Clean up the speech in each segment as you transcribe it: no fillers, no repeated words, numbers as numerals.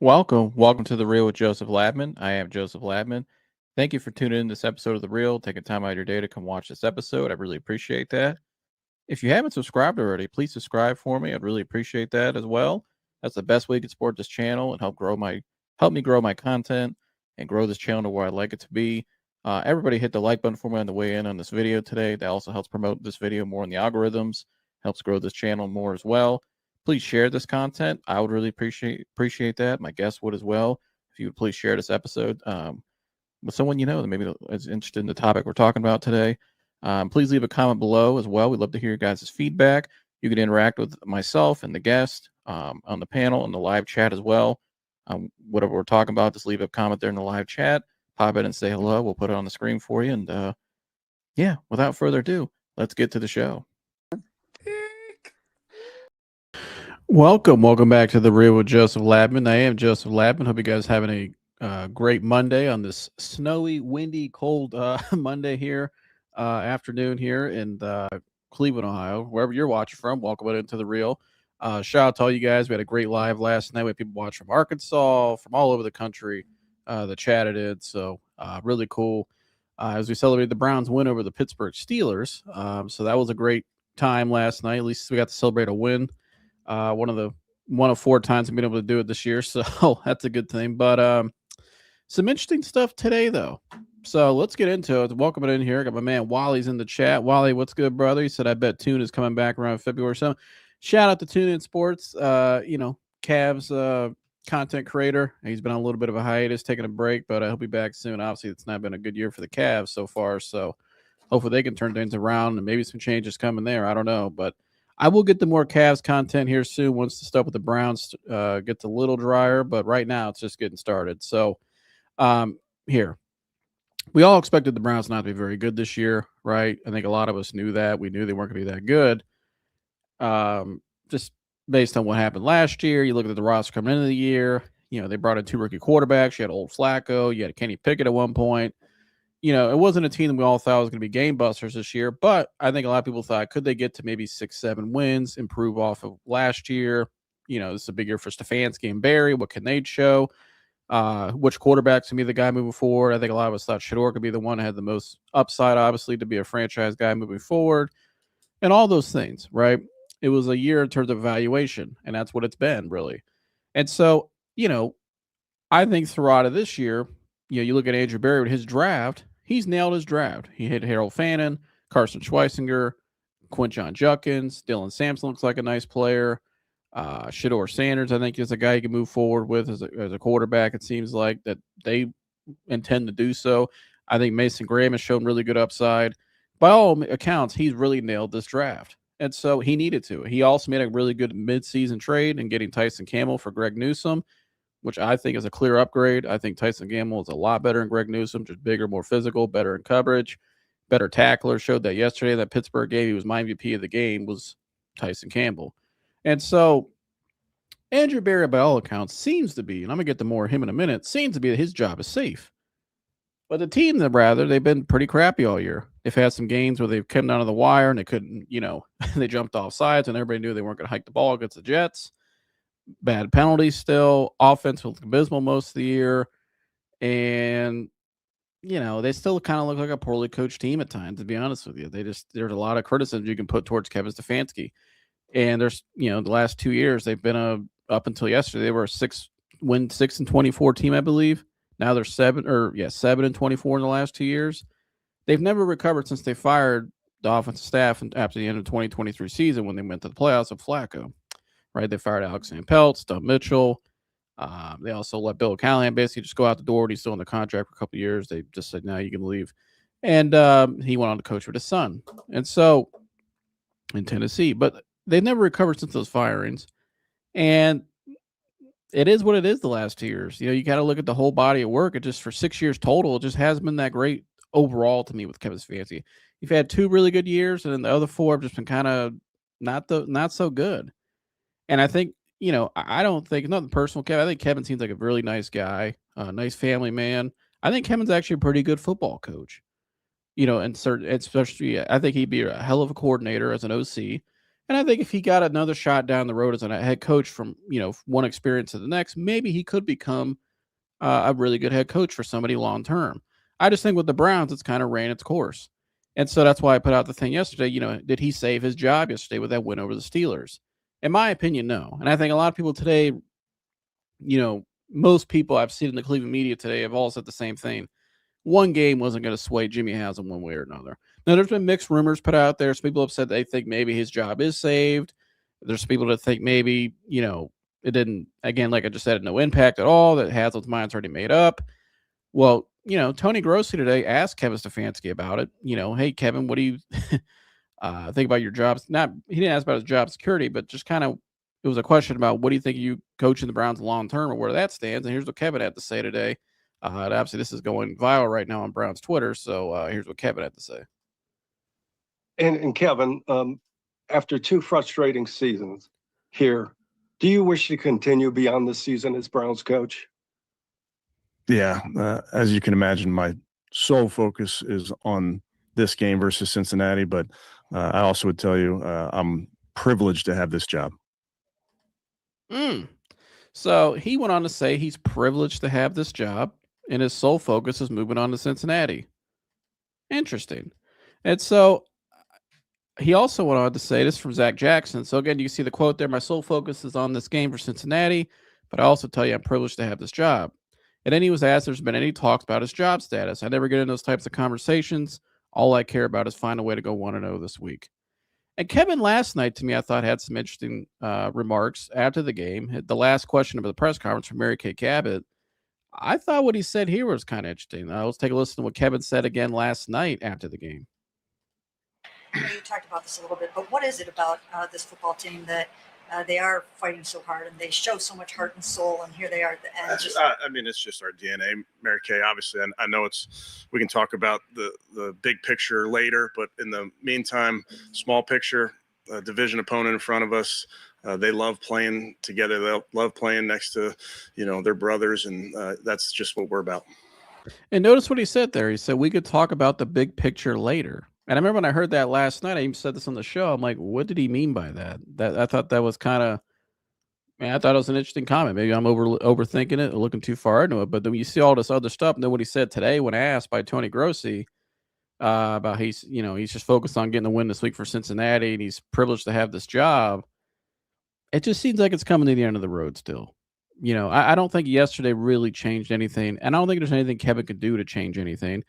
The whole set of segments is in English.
Welcome to The Real with Joseph Labman. I am Joseph Labman. Thank you for tuning in this episode of The Real, taking time out of your day to come watch this episode. I really appreciate that. If you haven't subscribed already, please subscribe for me. I'd really appreciate that as well. That's the best way you can support this channel and help me grow my content and grow this channel to where I'd like it to be. Everybody hit the like button for me on the way in on this video today. That also helps promote this video more in the algorithms, helps grow this channel more as well. Please share this content. I would really appreciate that. My guests would as well. If you would please share this episode with someone you know that maybe is interested in the topic we're talking about today. Please leave a comment below as well. We'd love to hear your guys' feedback. You can interact with myself and the guest on the panel and the live chat as well. Whatever we're talking about, just leave a comment there in the live chat. Pop in and say hello. We'll put it on the screen for you. And yeah, without further ado, let's get to the show. Welcome back to The Real with Joseph Labman. I am Joseph Labman. Hope you guys are having a great Monday on this snowy, windy, cold Monday here, afternoon here in Cleveland, Ohio. Wherever you're watching from, welcome into The Real. Shout out to all you guys. We had a great live last night. We had people watch from Arkansas, from all over the country that chatted in. So really cool as we celebrated the Browns win over the Pittsburgh Steelers. So that was a great time last night. At least we got to celebrate a win. One of 4 times I've been able to do it this year, so that's a good thing. But some interesting stuff today, though. So let's get into it. Welcome in here. I got my man Wally's in the chat. Wally, what's good, brother? He said, I bet Tune is coming back around February. So shout out to Tune in Sports. Cavs content creator. He's been on a little bit of a hiatus, taking a break, but he'll be back soon. Obviously, it's not been a good year for the Cavs so far, so hopefully they can turn things around and maybe some changes coming there. I don't know, but I will get the more Cavs content here soon once the stuff with the Browns gets a little drier, but right now it's just getting started. So here, we all expected the Browns not to be very good this year, right? I think a lot of us knew that. We knew they weren't going to be that good. Just based on what happened last year, you look at the roster coming into the year, they brought in 2 rookie quarterbacks. You had old Flacco, you had Kenny Pickett at one point. It wasn't a team that we all thought was going to be game busters this year, but I think a lot of people thought, could they get to maybe 6-7 wins, improve off of last year? This is a big year for Stefanski and Barry. What can they show? Which quarterback's going to be the guy moving forward? I think a lot of us thought Shador could be the one that had the most upside, obviously, to be a franchise guy moving forward and all those things, right? It was a year in terms of evaluation, and that's what it's been, really. And so, I think throughout of this year, you look at Andrew Barry with his draft, he's nailed his draft. He hit Harold Fannin, Carson Schweisinger, Quinton Judkins, Dylan Sampson looks like a nice player. Shador Sanders, I think, is a guy you can move forward with as a quarterback. It seems like that they intend to do so. I think Mason Graham has shown really good upside. By all accounts, he's really nailed this draft. And so he needed to. He also made a really good midseason trade in getting Tyson Campbell for Greg Newsome, which I think is a clear upgrade. I think Tyson Campbell is a lot better than Greg Newsome, just bigger, more physical, better in coverage, better tackler. Showed that yesterday, that Pittsburgh game. He was my MVP of the game, was Tyson Campbell. And so Andrew Barry, by all accounts, seems to be, and I'm going to get to more of him in a minute, seems to be that his job is safe. But the team, they've been pretty crappy all year. They've had some games where they've come down to the wire and they couldn't, they jumped off sides and everybody knew they weren't going to hike the ball against the Jets. Bad penalties still. Offense was abysmal most of the year. And, they still kind of look like a poorly coached team at times, to be honest with you. There's a lot of criticism you can put towards Kevin Stefanski. And there's, the last 2 years, they've been up until yesterday, they were a 6-24 team, I believe. Now they're 7-24 in the last 2 years. They've never recovered since they fired the offensive staff after the end of the 2023 season when they went to the playoffs with Flacco. Right, they fired Alex Van Pelt, Doug Mitchell. They also let Bill Callahan basically just go out the door. He's still in the contract for a couple of years. They just said, "No, you can leave," and he went on to coach with his son. And so in Tennessee, but they've never recovered since those firings. And it is what it is. The last 2 years, you got to look at the whole body of work. It just for 6 years total, it just hasn't been that great overall to me with Kevin Stefanski. You've had 2 really good years, and then the other 4 have just been kind of not so good. And I think, I don't think, nothing personal, Kevin. I think Kevin seems like a really nice guy, a nice family man. I think Kevin's actually a pretty good football coach. And especially, I think he'd be a hell of a coordinator as an OC. And I think if he got another shot down the road as a head coach from, one experience to the next, maybe he could become a really good head coach for somebody long term. I just think with the Browns, it's kind of ran its course. And so that's why I put out the thing yesterday. Did he save his job yesterday with that win over the Steelers? In my opinion, no. And I think a lot of people today, most people I've seen in the Cleveland media today have all said the same thing. One game wasn't going to sway Jimmy Haslam one way or another. Now, there's been mixed rumors put out there. Some people have said they think maybe his job is saved. There's people that think maybe, it didn't, again, like I just said, no impact at all, that Haslam's mind's already made up. Well, Tony Grossi today asked Kevin Stefanski about it. Hey, Kevin, what do you think about your jobs? He didn't ask about his job security, but just kind of, it was a question about what do you think of you coaching the Browns long term or where that stands. And here's what Kevin had to say today. And obviously, this is going viral right now on Browns Twitter. So here's what Kevin had to say. And Kevin, after 2 frustrating seasons here, do you wish to continue beyond this season as Browns coach? Yeah, as you can imagine, my sole focus is on this game versus Cincinnati. But I also would tell you I'm privileged to have this job. So he went on to say he's privileged to have this job, and his sole focus is moving on to Cincinnati. Interesting. And so he also went on to say, this from Zach Jackson. So again, you see the quote there, my sole focus is on this game for Cincinnati, but I also tell you I'm privileged to have this job. And then he was asked if there's been any talks about his job status. I never get in those types of conversations. All I care about is find a way to go 1-0 this week. And Kevin last night, to me, I thought had some interesting remarks after the game. The last question of the press conference from Mary Kay Cabot, I thought what he said here was kind of interesting. Let's take a listen to what Kevin said again last night after the game. You talked about this a little bit, but what is it about this football team that they are fighting so hard and they show so much heart and soul, and here they are at the end? It's just our DNA, Mary Kay. Obviously, I know we can talk about the big picture later, but in the meantime, small picture, division opponent in front of us. They love playing together. They love playing next to, their brothers, and that's just what we're about. And notice what he said there. He said we could talk about the big picture later. And I remember when I heard that last night, I even said this on the show. I'm like, what did he mean by that? That I thought that was kind of, I thought it was an interesting comment. Maybe I'm overthinking it or looking too far into it. But then you see all this other stuff, and then what he said today when asked by Tony Grossi about he's just focused on getting a win this week for Cincinnati, and he's privileged to have this job. It just seems like it's coming to the end of the road still. I don't think yesterday really changed anything, and I don't think there's anything Kevin could do to change anything.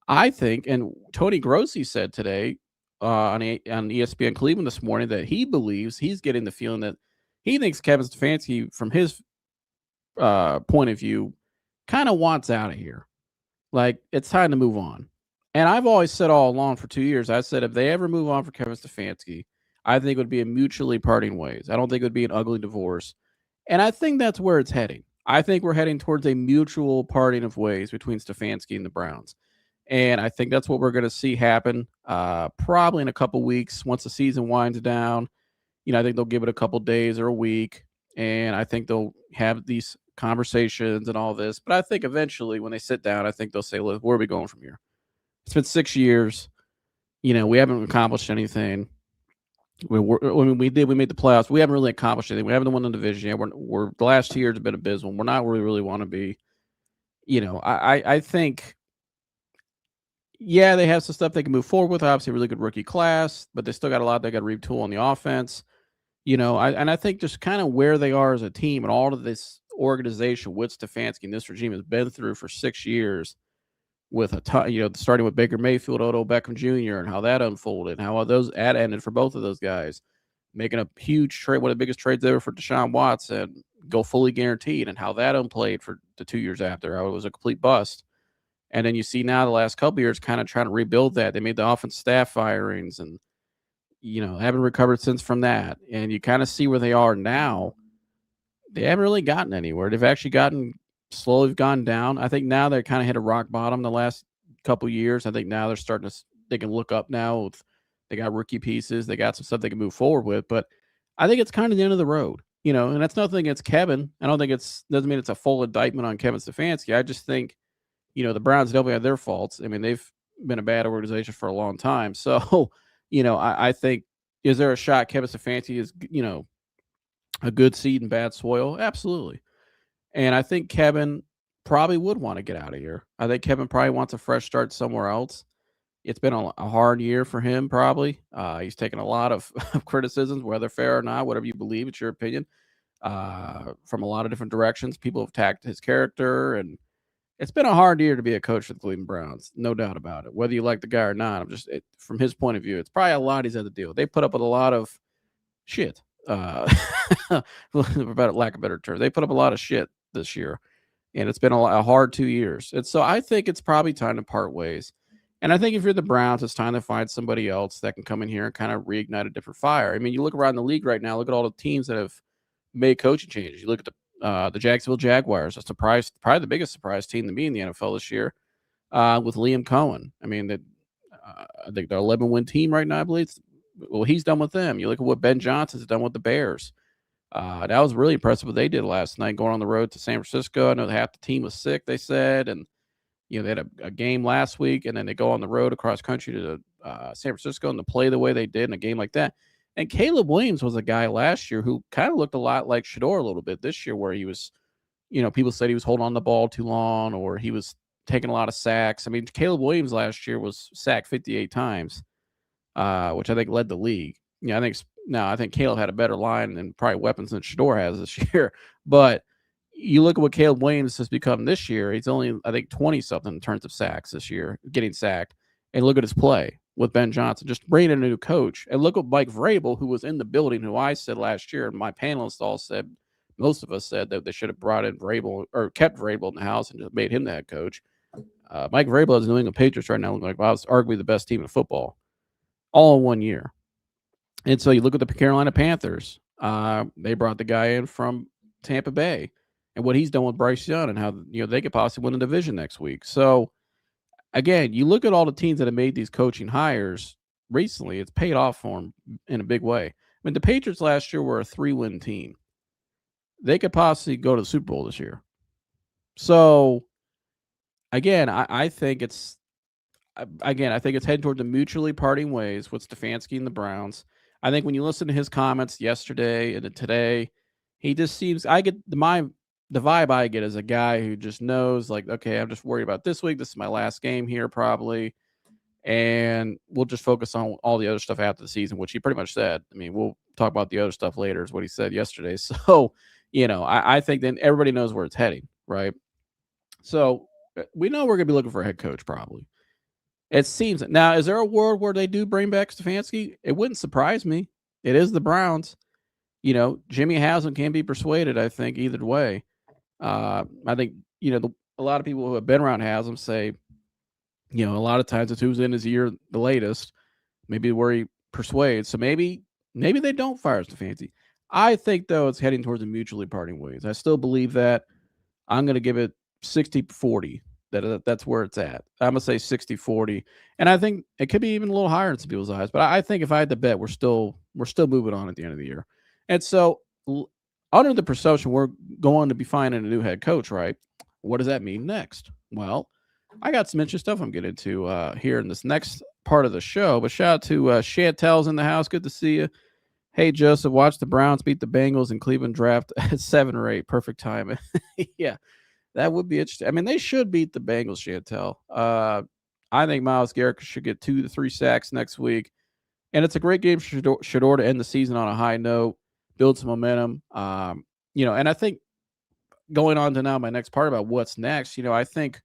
I think, and Tony Grossi said today on ESPN Cleveland this morning that he believes he's getting the feeling that he thinks Kevin Stefanski, from his point of view, kind of wants out of here. Like, it's time to move on. And I've always said all along for 2 years, I said if they ever move on for Kevin Stefanski, I think it would be a mutually parting ways. I don't think it would be an ugly divorce. And I think that's where it's heading. I think we're heading towards a mutual parting of ways between Stefanski and the Browns. And I think that's what we're going to see happen probably in a couple weeks once the season winds down. I think they'll give it a couple days or a week, and I think they'll have these conversations and all this. But I think eventually when they sit down, I think they'll say, look, where are we going from here? It's been 6 years. We haven't accomplished anything. We made the playoffs. We haven't really accomplished anything. We haven't won the division yet. We're the last 2 years have been abysmal. We're not where we really want to be. I think, yeah, they have some stuff they can move forward with. Obviously, a really good rookie class, but they still got a lot they got to retool on the offense. I think just kind of where they are as a team and all of this organization with Stefanski and this regime has been through for 6 years with a ton, starting with Baker Mayfield, Odell Beckham Jr., and how that unfolded, and how that ended for both of those guys, making a huge trade, one of the biggest trades ever for Deshaun Watson, go fully guaranteed, and how that unplayed for the 2 years after. How it was a complete bust. And then you see now the last couple of years kind of trying to rebuild that. They made the offense staff firings and, haven't recovered since from that. And you kind of see where they are now. They haven't really gotten anywhere. They've actually slowly gone down. I think now they're kind of hit a rock bottom the last couple of years. I think now they're starting to, they can look up now. They got rookie pieces. They got some stuff they can move forward with. But I think it's kind of the end of the road, and that's nothing against Kevin. I don't think doesn't mean it's a full indictment on Kevin Stefanski. I just think, the Browns definitely have their faults. I mean, they've been a bad organization for a long time. So, I think, Is there a shot Kevin Stefanski is, a good seed in bad soil? Absolutely. And I think Kevin probably would want to get out of here. I think Kevin probably wants a fresh start somewhere else. It's been a hard year for him, probably. He's taken a lot of criticisms, whether fair or not, whatever you believe, it's your opinion, from a lot of different directions. People have attacked his character, and it's been a hard year to be a coach for the Cleveland Browns, no doubt about it. Whether you like the guy or not, from his point of view, it's probably a lot he's had to deal with. They put up with a lot of shit, for lack of a better term. They put up a lot of shit this year, and it's been a hard 2 years. And so I think it's probably time to part ways. And I think if you're the Browns, it's time to find somebody else that can come in here and kind of reignite a different fire. I mean, you look around the league right now, look at all the teams that have made coaching changes. You look at the Jacksonville Jaguars, probably the biggest surprise team to me in the NFL this year, with Liam Cohen. I mean, I think they're 11-win team right now, I believe. Well, he's done with them. You look at what Ben Johnson's done with the Bears. That was really impressive what they did last night, going on the road to San Francisco. I know half the team was sick, they said, and they had a game last week, and then they go on the road across country to San Francisco and to play the way they did in a game like that. And Caleb Williams was a guy last year who kind of looked a lot like Shador a little bit this year, where he was, people said he was holding on the ball too long, or he was taking a lot of sacks. I mean, Caleb Williams last year was sacked 58 times, which I think led the league. I think Caleb had a better line and probably weapons than Shador has this year. But you look at what Caleb Williams has become this year. He's only, I think, 20-something in terms of sacks this year, getting sacked. And look at his play with Ben Johnson. Just bring in a new coach. And look at Mike Vrabel, who was in the building, who I said last year, and my panelists all said, most of us said that they should have brought in Vrabel or kept Vrabel in the house and just made him the head coach. Mike Vrabel is New England Patriots right now, looking like, well, it's arguably the best team in football, all in 1 year. And so you look at the Carolina Panthers. They brought the guy in from Tampa Bay, and what he's done with Bryce Young, and how they could possibly win the division next week. So again, you look at all the teams that have made these coaching hires recently. It's paid off for them in a big way. I mean, the Patriots last year were a 3-win team. They could possibly go to the Super Bowl this year. So again, I think it's heading toward the mutually parting ways with Stefanski and the Browns. I think when you listen to his comments yesterday and today, he just seems, the vibe I get is a guy who just knows, like, okay, I'm just worried about this week. This is my last game here probably. And we'll just focus on all the other stuff after the season, which he pretty much said. I mean, we'll talk about the other stuff later is what he said yesterday. So, I think then everybody knows where it's heading, right? So we know we're going to be looking for a head coach probably. It seems. Now, is there a world where they do bring back Stefanski? It wouldn't surprise me. It is the Browns. Jimmy Haslam can be persuaded, I think, either way. I think, a lot of people who have been around Haslam say, a lot of times it's who's in his ear the latest, maybe where he persuades. So maybe they don't fire Stefanski. I think, though, it's heading towards a mutually parting ways. I still believe that. I'm going to give it 60-40. That's where it's at. I'm going to say 60-40. And I think it could be even a little higher in some people's eyes. But I think if I had to bet, we're still moving on at the end of the year. And so under the presumption we're going to be finding a new head coach, right? What does that mean next? Well, I got some interesting stuff I'm getting into here in this next part of the show. But shout out to Chantel's in the house. Good to see you. Hey, Joseph, watch the Browns beat the Bengals in Cleveland draft at 7 or 8. Perfect time. Yeah. That would be interesting. I mean, they should beat the Bengals, Chantel. I think Myles Garrett should get 2 to 3 sacks next week. And it's a great game for Shador to end the season on a high note, build some momentum. And I think going on to now my next part about what's next, I think,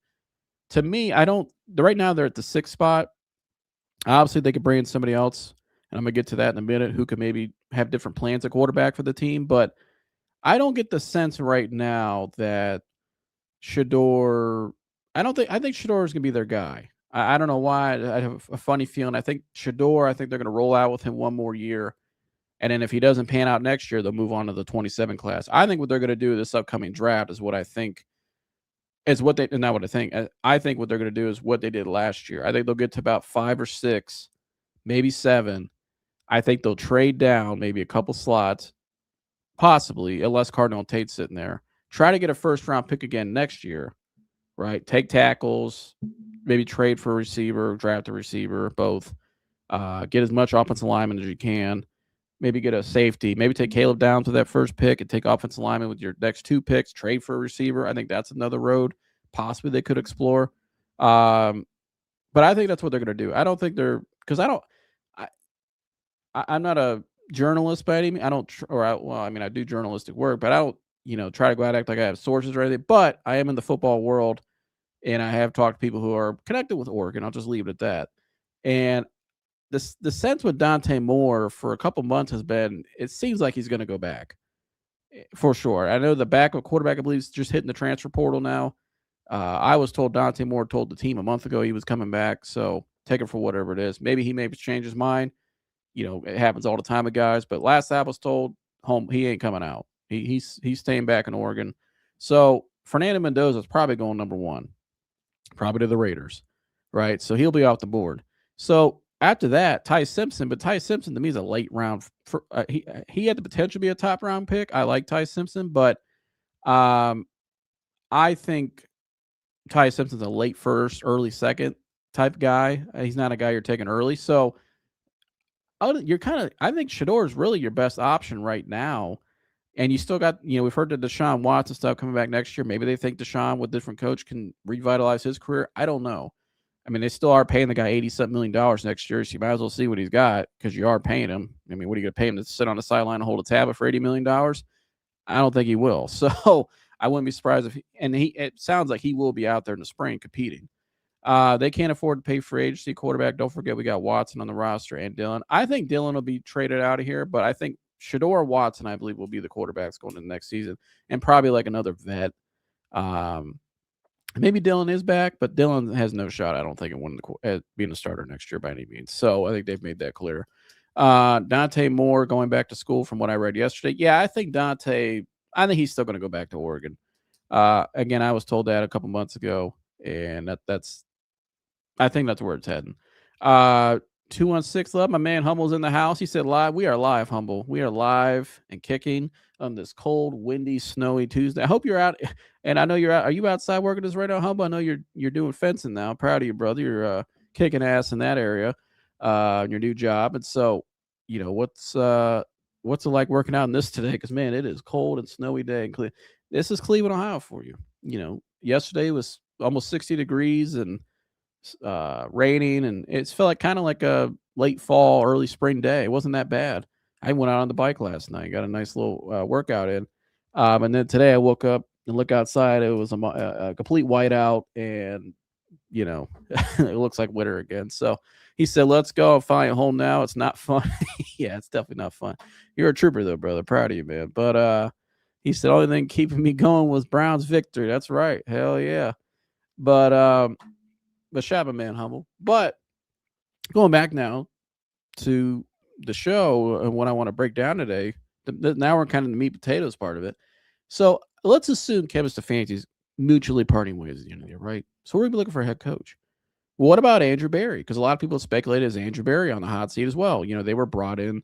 to me, right now they're at the 6th spot. Obviously, they could bring in somebody else, and I'm going to get to that in a minute, who could maybe have different plans at quarterback for the team. But I don't get the sense right now that Shador, I think Shador is going to be their guy. I don't know why. I have a funny feeling. I think they're going to roll out with him one more year. And then if he doesn't pan out next year, they'll move on to the 27 class. I think what they're going to do this upcoming draft is what I think is what they, not what I think. I think what they're going to do is what they did last year. I think they'll get to about 5 or 6, maybe 7. I think they'll trade down maybe a couple slots, possibly, unless Cardinal Tate's sitting there. Try to get a first-round pick again next year, right? Take tackles, maybe trade for a receiver, draft a receiver, both. Get as much offensive lineman as you can. maybe get a safety, maybe take Caleb Downs with that first pick and take offensive lineman with your next 2 picks, trade for a receiver. I think that's another road possibly they could explore. But I think that's what they're going to do. I don't think they're – because I'm not a journalist by any means. I don't I do journalistic work, but I don't, try to go out and act like I have sources or anything. But I am in the football world, and I have talked to people who are connected with Oregon. I'll just leave it at that. And the sense with Dante Moore for a couple months has been, it seems like he's going to go back for sure. I know the backup quarterback, I believe, is just hitting the transfer portal now. I was told Dante Moore told the team a month ago he was coming back, so take it for whatever it is. Maybe he may change his mind. It happens all the time with guys. But last I was told, he ain't coming out. He's staying back in Oregon. So Fernando Mendoza is probably going number 1, probably to the Raiders, right? So he'll be off the board. So after that, Ty Simpson, but Ty Simpson to me is a late round. He had the potential to be a top round pick. I like Ty Simpson, but I think Ty Simpson's a late first, early second type guy. He's not a guy you're taking early. So I think Shador is really your best option right now. And you still got, we've heard the Deshaun Watson stuff coming back next year. Maybe they think Deshaun with different coach can revitalize his career. I don't know. I mean, they still are paying the guy $80-something million next year, so you might as well see what he's got because you are paying him. I mean, what are you going to pay him to sit on the sideline and hold a tablet for $80 million? I don't think he will. So I wouldn't be surprised it sounds like he will be out there in the spring competing. They can't afford to pay free agency quarterback. Don't forget we got Watson on the roster and Dillon. I think Dillon will be traded out of here, but I think Shador Watson, I believe, will be the quarterbacks going into the next season, and probably like another vet. Maybe Dillon is back, but Dillon has no shot, I don't think, at being a starter next year by any means. So I think they've made that clear. Dante Moore going back to school from what I read yesterday. Yeah, I think he's still going to go back to Oregon. Again, I was told that a couple months ago, and I think that's where it's heading. 216 Love, my man Humble's in the house. He said live. We are live, Humble. We are live and kicking on this cold, windy, snowy Tuesday. I hope you're out, and I know you're out. Are you outside working this right now, Humble? I know you're doing fencing now. I'm proud of you, brother. You're kicking ass in that area, in your new job. And so, what's it like working out in this today? Because man, it is cold and snowy day. This is Cleveland, Ohio for you. Yesterday was almost 60 degrees and raining, and it felt like kind of like a late fall, early spring day. It wasn't that bad. I went out on the bike last night, got a nice little workout in. And then today I woke up and look outside. It was a complete whiteout, and it looks like winter again. So he said, let's go. I'm flying home now. It's not fun. Yeah, it's definitely not fun. You're a trooper though, brother. Proud of you, man. But he said, only thing keeping me going was Browns victory. That's right. Hell yeah. But shout out, man, Humble. But going back now to the show and what I want to break down today, now we're kind of the meat potatoes part of it. So let's assume Kevin Stefanski's mutually parting ways at the end of the year, right? So we're going to be looking for a head coach. Well, what about Andrew Berry? Because a lot of people speculated as Andrew Berry on the hot seat as well. They were brought in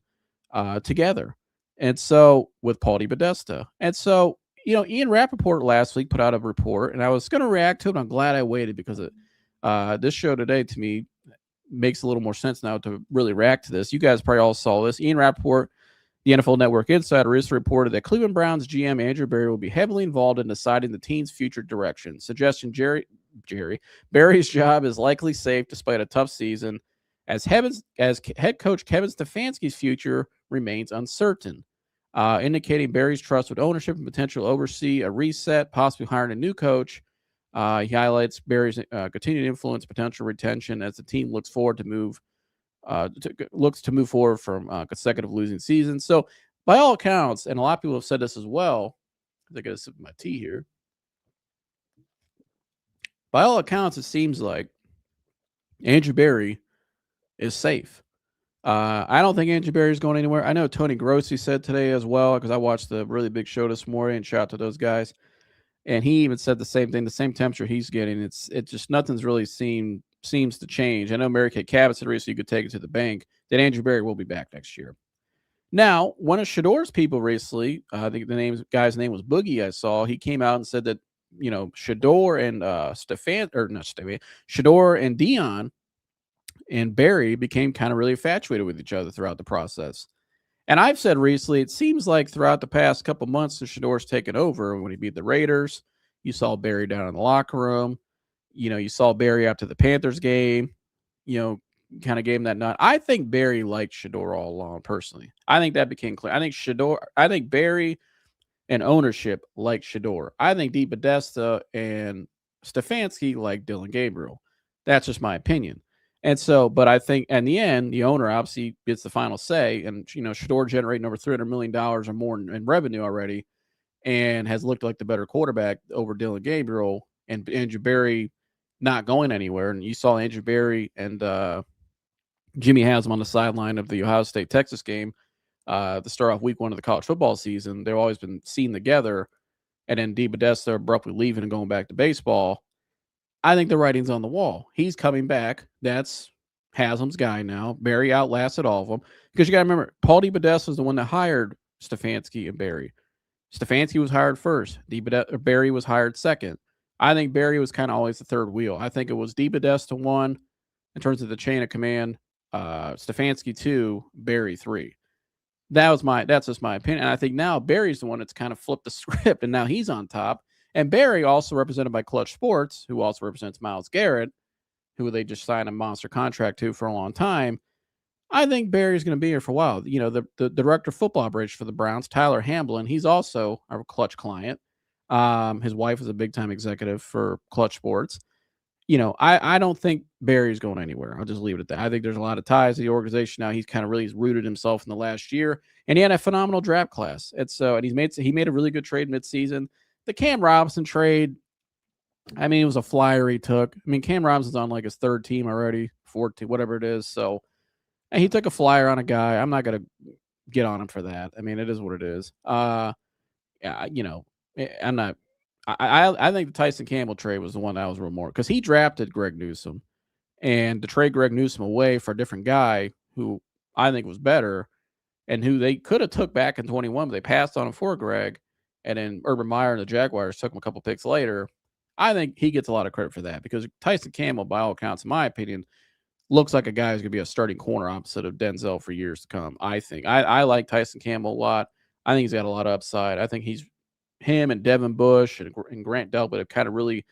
together. And so with Paul DePodesta. And so, Ian Rappaport last week put out a report, and I was going to react to it. I'm glad I waited because this show today, to me, makes a little more sense now to really react to this. You guys probably all saw this. Ian Rappaport, the NFL Network insider, recently reported that Cleveland Browns GM Andrew Berry will be heavily involved in deciding the team's future direction, suggesting Berry's job is likely safe despite a tough season, as head coach Kevin Stefanski's future remains uncertain, indicating Berry's trust with ownership and potential to oversee a reset, possibly hiring a new coach. He highlights Berry's continued influence, potential retention as the team looks to move forward from consecutive losing seasons. So, by all accounts, and a lot of people have said this as well, I got to sip my tea here. By all accounts, it seems like Andrew Berry is safe. I don't think Andrew Berry is going anywhere. I know Tony Grossi said today as well, because I watched the really big show this morning, and shout out to those guys. And he even said the same thing, the same temperature he's getting. It just nothing's really seems to change. I know Mary Kay Cabot said recently you could take it to the bank that Andrew Berry will be back next year. Now, one of Shador's people recently, I think the guy's name was Boogie, I saw, he came out and said that, Shador and Shador and Dion and Berry became kind of really infatuated with each other throughout the process. And I've said recently, it seems like throughout the past couple months, the Shador's taken over. When he beat the Raiders, you saw Barry down in the locker room. You saw Barry after the Panthers game, kind of gave him that nod. I think Barry liked Shador all along, personally. I think that became clear. I think Barry and ownership like Shador. I think DePodesta and Stefanski like Dylan Gabriel. That's just my opinion. And so, but I think in the end, the owner obviously gets the final say. And, Shador generating over $300 million or more in revenue already and has looked like the better quarterback over Dylan Gabriel, and Andrew Berry not going anywhere. And you saw Andrew Berry and Jimmy Haslam on the sideline of the Ohio State-Texas game to start off week 1 of the college football season. They've always been seen together. And then DePodesta abruptly leaving and going back to baseball. I think the writing's on the wall. He's coming back. That's Haslam's guy now. Barry outlasted all of them. Because you got to remember, Paul DePodesta was the one that hired Stefanski and Barry. Stefanski was hired first. Barry was hired second. I think Barry was kind of always the third wheel. I think it was DePodesta 1 in terms of the chain of command, Stefanski 2, Barry 3. That's just my opinion. And I think now Barry's the one that's kind of flipped the script, and now he's on top. And Barry, also represented by Clutch Sports, who also represents Myles Garrett, who they just signed a monster contract to for a long time. I think Barry's going to be here for a while. The director of football operations for the Browns, Tyler Hamblin, he's also a Clutch client. His wife is a big-time executive for Clutch Sports. I don't think Barry's going anywhere. I'll just leave it at that. I think there's a lot of ties to the organization now. He's kind of really rooted himself in the last year, and he had a phenomenal draft class. And he made a really good trade midseason. The Cam Robinson trade, it was a flyer he took. Cam Robinson's on like his third team already, fourth team, whatever it is. So and he took a flyer on a guy. I'm not going to get on him for that. It is what it is. I'm not. I think the Tyson Campbell trade was the one that I was real more, because he drafted Greg Newsome, and to trade Greg Newsome away for a different guy who I think was better and who they could have took back in 21, but they passed on him for Greg, and then Urban Meyer and the Jaguars took him a couple picks later. I think he gets a lot of credit for that, because Tyson Campbell, by all accounts, in my opinion, looks like a guy who's going to be a starting corner opposite of Denzel for years to come, I think. I like Tyson Campbell a lot. I think he's got a lot of upside. I think him and Devin Bush and Grant Delpit have kind of really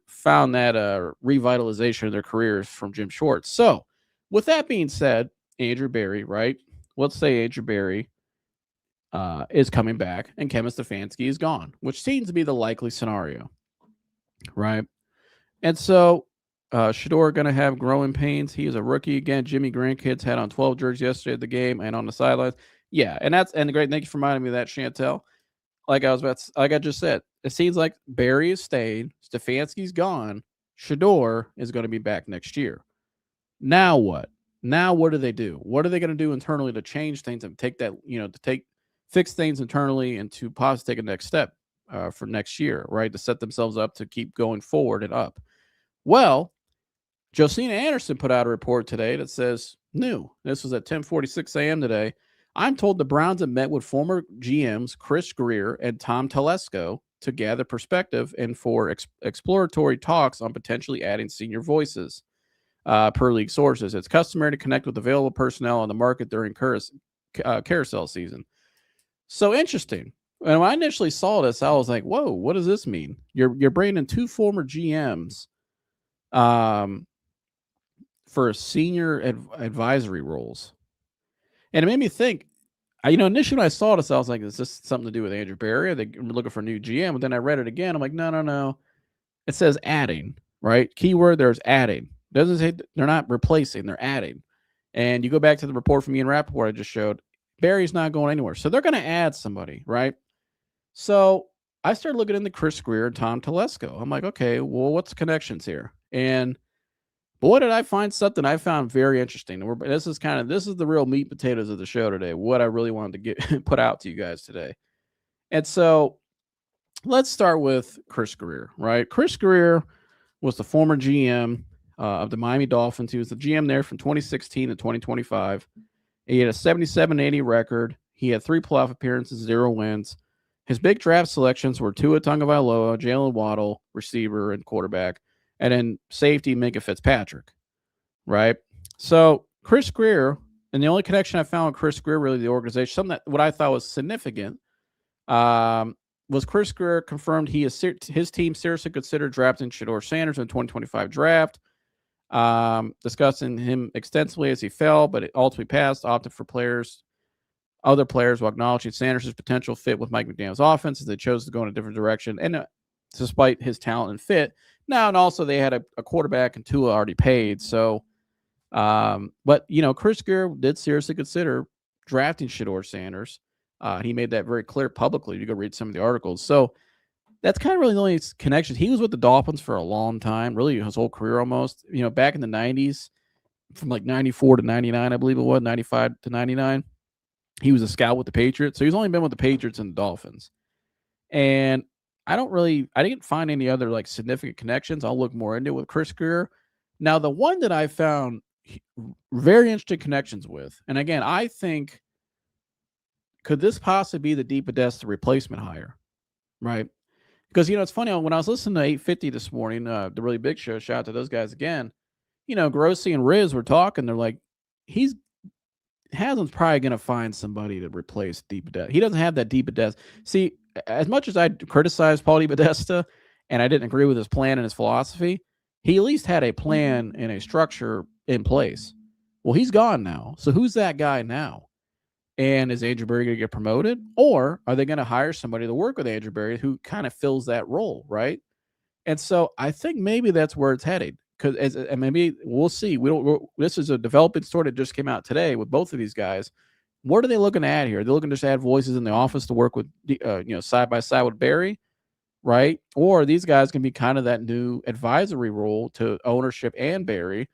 found that revitalization of their careers from Jim Schwartz. So, with that being said, Andrew Berry, right? Let's say Andrew Berry is coming back and Kevin Stefanski is gone, which seems to be the likely scenario, right? And so, Shador going to have growing pains. He is a rookie again. Jimmy Grandkids had on 12 jerseys yesterday at the game and on the sidelines. Yeah, and the great. Thank you for reminding me of that, Chantel. Like I just said, it seems like Barry is staying, Stefanski's gone, Shador is going to be back next year. Now what? Now what do they do? What are they going to do internally to change things and take that, fix things internally and to possibly take a next step for next year, right? To set themselves up to keep going forward and up. Well, Josina Anderson put out a report today that says, this was at 10:46 a.m. today. I'm told the Browns have met with former GMs Chris Grier and Tom Telesco to gather perspective and for exploratory talks on potentially adding senior voices. Per league sources, it's customary to connect with available personnel on the market during carousel season. So interesting. When I initially saw this, I was like, whoa, what does this mean? You're bringing in 2 former GMs for senior advisory roles. And it made me think, initially when I saw this, I was like, is this something to do with Andrew Berry? Are they looking for a new GM? But then I read it again. I'm like, no. It says adding, right? Keyword, there's adding. It doesn't say they're not replacing, they're adding. And you go back to the report from Ian Rappaport I just showed, Berry's not going anywhere. So they're going to add somebody, right? So I started looking into Chris Grier and Tom Telesco. I'm like, okay, well, what's the connections here? And boy, did I find something I found very interesting. This is the real meat and potatoes of the show today, what I really wanted to get put out to you guys today. And so let's start with Chris Grier, right? Chris Grier was the former GM of the Miami Dolphins. He was the GM there from 2016 to 2025. He had a 77-80 record. He had 3 playoff appearances, 0 wins. His big draft selections were Tua Tagovailoa, Jalen Waddle, receiver and quarterback, and then safety Minka Fitzpatrick, right? So Chris Grier And the only connection I found with Chris Grier, really the organization, something that what I thought was significant, was Chris Grier confirmed his team seriously considered drafting Shedeur Sanders in the 2025 draft, discussing him extensively as he fell, but it ultimately passed, opted for other players while acknowledging Sanders' potential fit with Mike McDaniel's offense as they chose to go in a different direction, and despite his talent and fit. Now, and also they had a quarterback and Tua already paid, so but Chris Grier did seriously consider drafting Shedeur Sanders. He made that very clear publicly. You go read some of the articles. So that's kind of really the only connection. He was with the Dolphins for a long time, really his whole career almost. Back in the 90s, from like 94 to 99, I believe it was, 95 to 99. He was a scout with the Patriots. So he's only been with the Patriots and the Dolphins. And I didn't find any other like significant connections. I'll look more into it with Chris Grier. Now, the one that I found very interesting connections with, and again, I think, could this possibly be the DePodesta replacement hire, right? Because, it's funny, when I was listening to 850 this morning, the Really Big Show, shout out to those guys again, Grossi and Riz were talking. They're like, Haslam's probably going to find somebody to replace DePodesta. He doesn't have that DePodesta. See, as much as I criticized Paul DePodesta and I didn't agree with his plan and his philosophy, he at least had a plan and a structure in place. Well, he's gone now. So who's that guy now? And is Andrew Berry going to get promoted? Or are they going to hire somebody to work with Andrew Berry who kind of fills that role, right? And so I think maybe that's where it's headed. And maybe we'll see. This is a developing story that just came out today with both of these guys. What are they looking to add here? They're looking to just add voices in the office to work with, side by side with Berry, right? Or these guys can be kind of that new advisory role to ownership and Berry,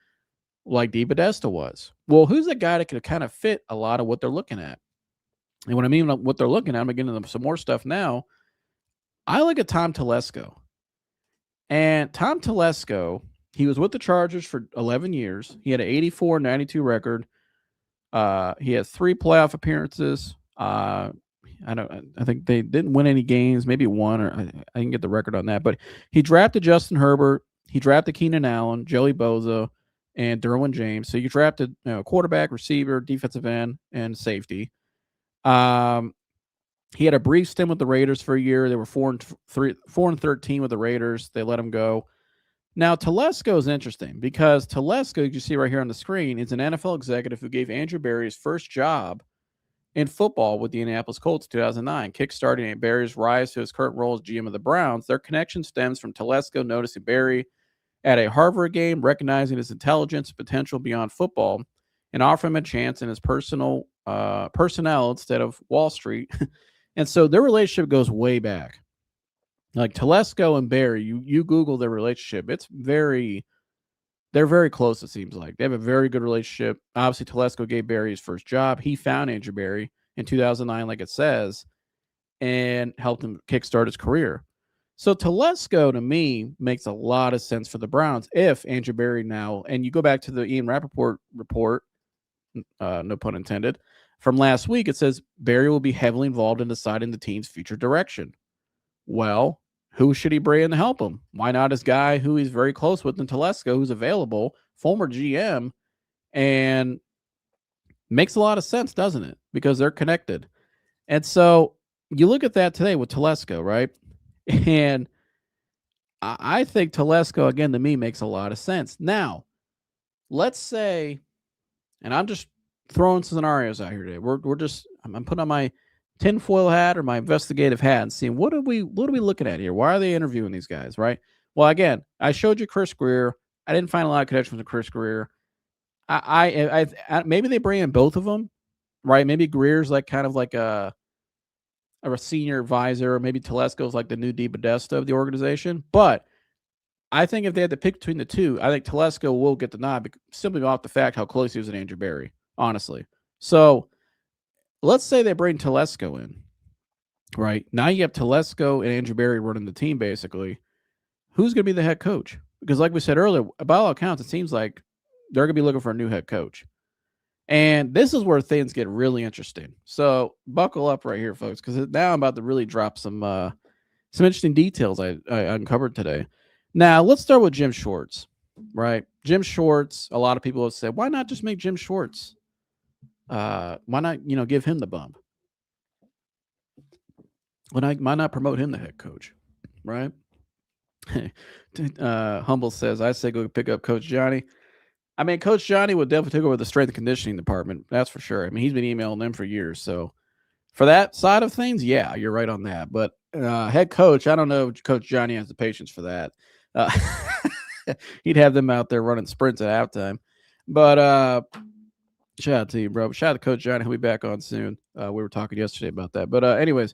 like DePodesta was. Well, who's the guy that could kind of fit a lot of what they're looking at? And what I mean what they're looking at, I'm getting into some more stuff now. I look at Tom Telesco. And Tom Telesco, he was with the Chargers for 11 years. He had an 84-92 record. He has 3 playoff appearances. I think they didn't win any games, maybe one, or I didn't get the record on that. But he drafted Justin Herbert. He drafted Keenan Allen, Joey Bosa, and Derwin James. So you drafted quarterback, receiver, defensive end, and safety. He had a brief stint with the Raiders for a year. They were 4-13 with the Raiders. They let him go. Now, Telesco is interesting because Telesco, you see right here on the screen, is an NFL executive who gave Andrew Berry his first job in football with the Indianapolis Colts in 2009, kickstarting Berry's rise to his current role as GM of the Browns. Their connection stems from Telesco noticing Berry at a Harvard game, recognizing his intelligence and potential beyond football, and offering him a chance in his personnel instead of Wall Street. And so their relationship goes way back. Like Telesco and Berry, you Google their relationship. They're very close, it seems like. They have a very good relationship. Obviously, Telesco gave Berry his first job. He found Andrew Berry in 2009, like it says, and helped him kickstart his career. So Telesco, to me, makes a lot of sense for the Browns if Andrew Berry now, and you go back to the Ian Rappaport report, no pun intended, from last week, it says Berry will be heavily involved in deciding the team's future direction. Well, who should he bring in to help him? Why not his guy who he's very close with in Telesco, who's available, former GM, and makes a lot of sense, doesn't it? Because they're connected. And so you look at that today with Telesco, right? And I think Telesco, again, to me, makes a lot of sense. Now, let's say, and I'm just throwing scenarios out here today. I'm putting on my tinfoil hat or my investigative hat and seeing what are we looking at here? Why are they interviewing these guys, right? Well, again, I showed you Chris Grier. I didn't find a lot of connections with Chris Grier. I maybe they bring in both of them, right? Maybe Grier's like kind of like a senior advisor, or maybe Telesco's like the new DePodesta of the organization. But I think if they had to pick between the two, I think Telesco will get the nod simply off the fact how close he was with Andrew Berry, honestly. So let's say they bring Telesco in, right? Now you have Telesco and Andrew Berry running the team, basically. Who's going to be the head coach? Because like we said earlier, by all accounts, it seems like they're going to be looking for a new head coach. And this is where things get really interesting. So buckle up right here, folks, because now I'm about to really drop some interesting details I uncovered today. Now, let's start with Jim Schwartz, right? Jim Schwartz, a lot of people have said, why not just make Jim Schwartz Why not, give him the bump? Why not promote him the head coach, right? Humble says, I say go pick up Coach Johnny. I mean, Coach Johnny would definitely take over the strength and conditioning department. That's for sure. I mean, he's been emailing them for years. So for that side of things, yeah, you're right on that. But head coach, I don't know if Coach Johnny has the patience for that. He'd have them out there running sprints at halftime. But shout out to you, bro. Shout out to Coach Johnny. He'll be back on soon. We were talking yesterday about that. But anyways,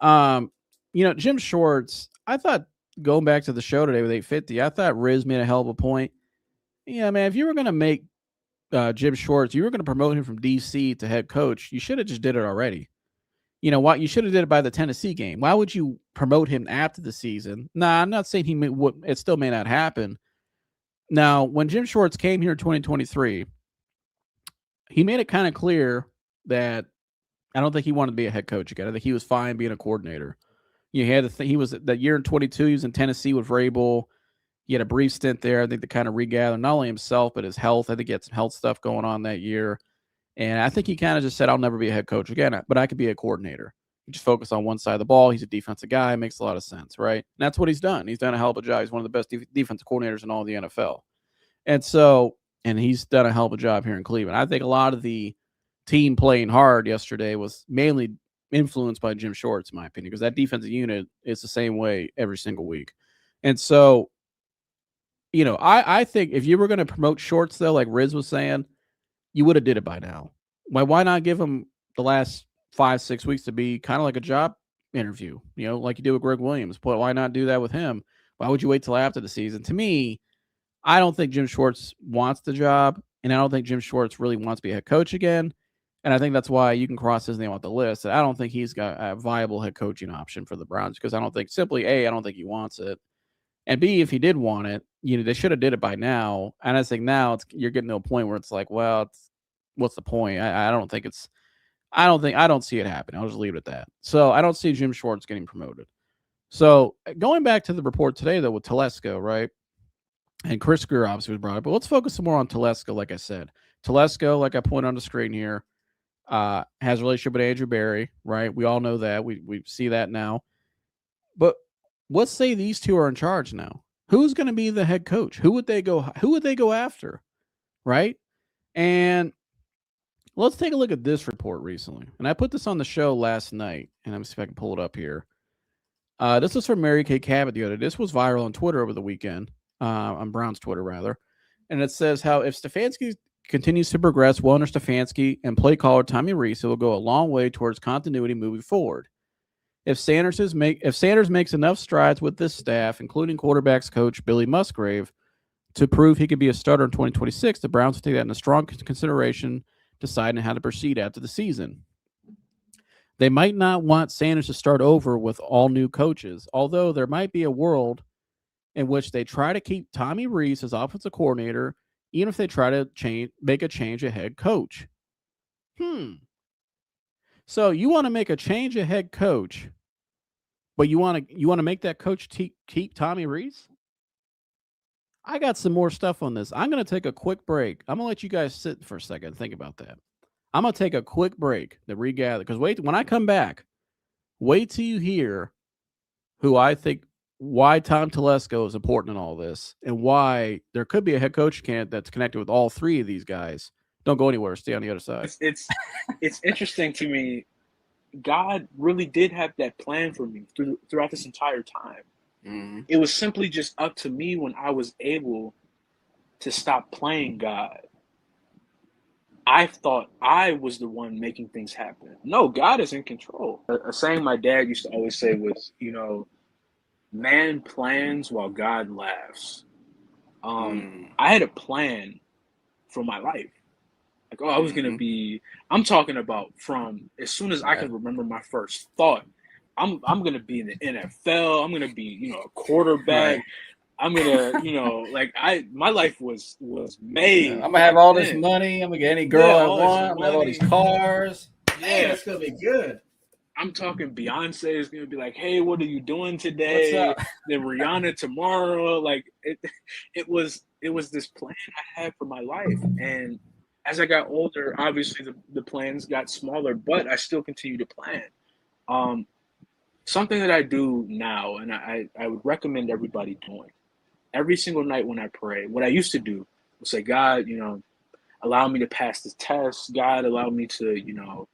Jim Schwartz, I thought going back to the show today with 850, I thought Riz made a hell of a point. Yeah, man, if you were going to make Jim Schwartz, you were going to promote him from DC to head coach, you should have just did it already. You know what? You should have did it by the Tennessee game. Why would you promote him after the season? Nah, I'm not saying it still may not happen. Now, when Jim Schwartz came here in 2023, he made it kind of clear that I don't think he wanted to be a head coach again. I think he was fine being a coordinator. He was that year in 22. He was in Tennessee with Vrabel. He had a brief stint there. I think to kind of regather not only himself but his health. I think he had some health stuff going on that year, and I think he kind of just said, "I'll never be a head coach again, but I could be a coordinator." He just focus on one side of the ball. He's a defensive guy. It makes a lot of sense, right? And that's what he's done. He's done a hell of a job. He's one of the best defensive coordinators in all of the NFL, and he's done a hell of a job here in Cleveland. I think a lot of the team playing hard yesterday was mainly influenced by Jim Schwartz, in my opinion, because that defensive unit is the same way every single week. And so, I think if you were going to promote Schwartz, though, like Riz was saying, you would have did it by now. Why not give him the last 5-6 weeks to be kind of like a job interview, like you do with Greg Williams? But why not do that with him? Why would you wait till after the season? To me, I don't think Jim Schwartz wants the job, and I don't think Jim Schwartz really wants to be a head coach again. And I think that's why you can cross his name off the list. I don't think he's got a viable head coaching option for the Browns because I don't think I don't think he wants it. And B, if he did want it, they should have did it by now. And I think now you're getting to a point where it's like, well, what's the point? I don't see it happening. I'll just leave it at that. So I don't see Jim Schwartz getting promoted. So going back to the report today, though, with Telesco, right? And Chris Grier obviously was brought up, but let's focus some more on Telesco. Like I said, Telesco, like I pointed on the screen here, has a relationship with Andrew Berry, right? We all know that. We see that now. But let's say these two are in charge now. Who's going to be the head coach? Who would they go after? Right? And let's take a look at this report recently. And I put this on the show last night, and let me see if I can pull it up here. This was from Mary Kay Cabot the other day. This was viral on Twitter over the weekend, on Brown's Twitter, rather. And it says how if Stefanski continues to progress well under Stefanski and play caller Tommy Rees, it will go a long way towards continuity moving forward. If Sanders makes enough strides with this staff, including quarterbacks coach Billy Musgrave, to prove he could be a starter in 2026, the Browns will take that into strong consideration, deciding how to proceed after the season. They might not want Sanders to start over with all new coaches, although there might be a world in which they try to keep Tommy Rees as offensive coordinator, even if they try to make a change at head coach. So you want to make a change at head coach, but you want to make that coach keep Tommy Rees? I got some more stuff on this. I'm going to take a quick break. I'm going to let you guys sit for a second and think about that. I'm going to take a quick break to regather, because when I come back, wait till you hear why Tom Telesco is important in all this and why there could be a head coach candidate that's connected with all three of these guys. Don't go anywhere. Stay on the other side. It's interesting to me. God really did have that plan for me throughout this entire time. Mm-hmm. It was simply just up to me when I was able to stop playing God. I thought I was the one making things happen. No, God is in control. A saying my dad used to always say was, man plans while God laughs. I had a plan for my life. Like, I was going to be, I'm talking about from as soon as I can remember my first thought, I'm going to be in the NFL. I'm going to be, a quarterback. Right. I'm going to, my life was made. I'm going to have all this money. I'm going to get any girl I want. I'm going to have all these cars. Yeah, that's going to be good. I'm talking Beyonce is going to be like, hey, what are you doing today? Then Rihanna tomorrow. Like it was this plan I had for my life. And as I got older, obviously the plans got smaller, but I still continue to plan. Something that I do now, and I would recommend everybody doing every single night when I pray. What I used to do was say, God, allow me to pass this test. God, allow me to,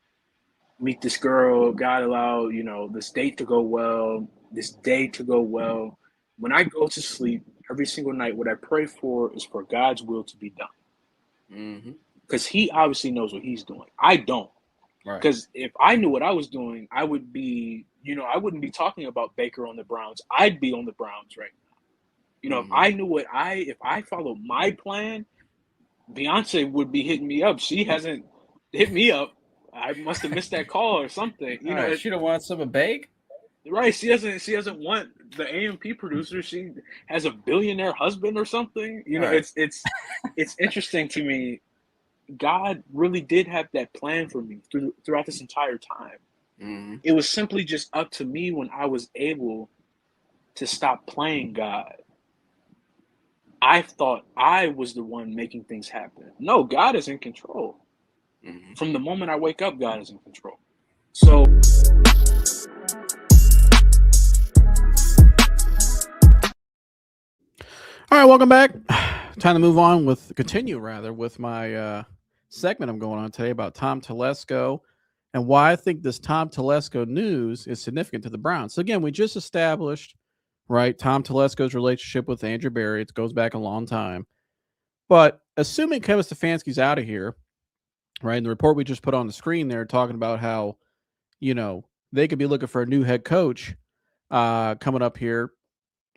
meet this girl. God, allow, this date to go well, this day to go well. When I go to sleep every single night, what I pray for is for God's will to be done. Because He obviously knows what He's doing. I don't. Right. Because if I knew what I was doing, I would be, I wouldn't be talking about Baker on the Browns. I'd be on the Browns right now. If I knew if I followed my plan, Beyonce would be hitting me up. She hasn't hit me up. I must have missed that call or something. She don't want some bake. Right. She doesn't want the AMP producer. She has a billionaire husband or something. Right. It's interesting to me. God really did have that plan for me throughout this entire time. It was simply just up to me when I was able to stop playing God. I thought I was the one making things happen. No, God is in control. From the moment I wake up, God is in control. So all right, welcome back. Time to continue with my segment I'm going on today about Tom Telesco and why I think this Tom Telesco news is significant to the Browns. So again, we just established, right, Tom Telesco's relationship with Andrew Berry. It goes back a long time. But assuming Kevin Stefanski's out of here, right, and the report we just put on the screen there talking about how, they could be looking for a new head coach coming up here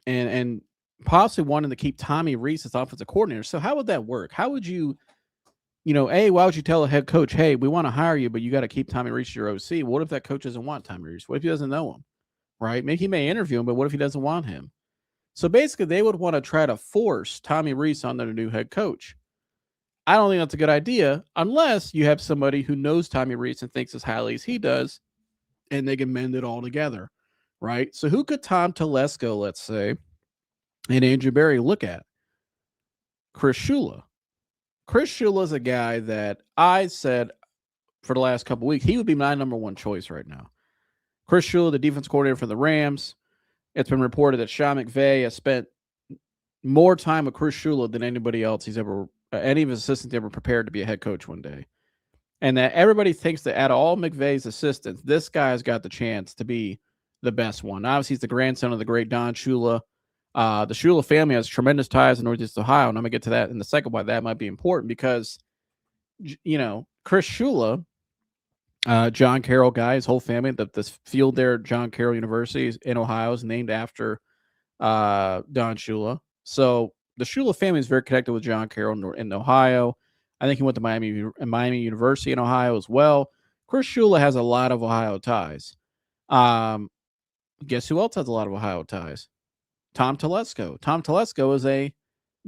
and possibly wanting to keep Tommy Rees as offensive coordinator. So how would that work? How would you, why would you tell a head coach, hey, we want to hire you, but you got to keep Tommy Rees your OC? What if that coach doesn't want Tommy Rees? What if he doesn't know him, right? Maybe he may interview him, but what if he doesn't want him? So basically, they would want to try to force Tommy Rees on their new head coach. I don't think that's a good idea unless you have somebody who knows Tommy Rees and thinks as highly as he does, and they can mend it all together, right? So who could Tom Telesco, let's say, and Andrew Berry look at? Chris Shula. Chris Shula is a guy that I said for the last couple of weeks, he would be my number one choice right now. Chris Shula, the defense coordinator for the Rams. It's been reported that Sean McVay has spent more time with Chris Shula than anybody else any of his assistants ever prepared to be a head coach one day. And that everybody thinks that out of all McVay's assistants, this guy's got the chance to be the best one. Obviously, he's the grandson of the great Don Shula. The Shula family has tremendous ties in Northeast Ohio, and I'm going to get to that in a second why that might be important because, Chris Shula, John Carroll guy, his whole family, this field there, John Carroll University in Ohio, is named after Don Shula. So the Shula family is very connected with John Carroll in Ohio. I think he went to Miami University in Ohio as well. Chris Shula has a lot of Ohio ties. Guess who else has a lot of Ohio ties? Tom Telesco. Tom Telesco is a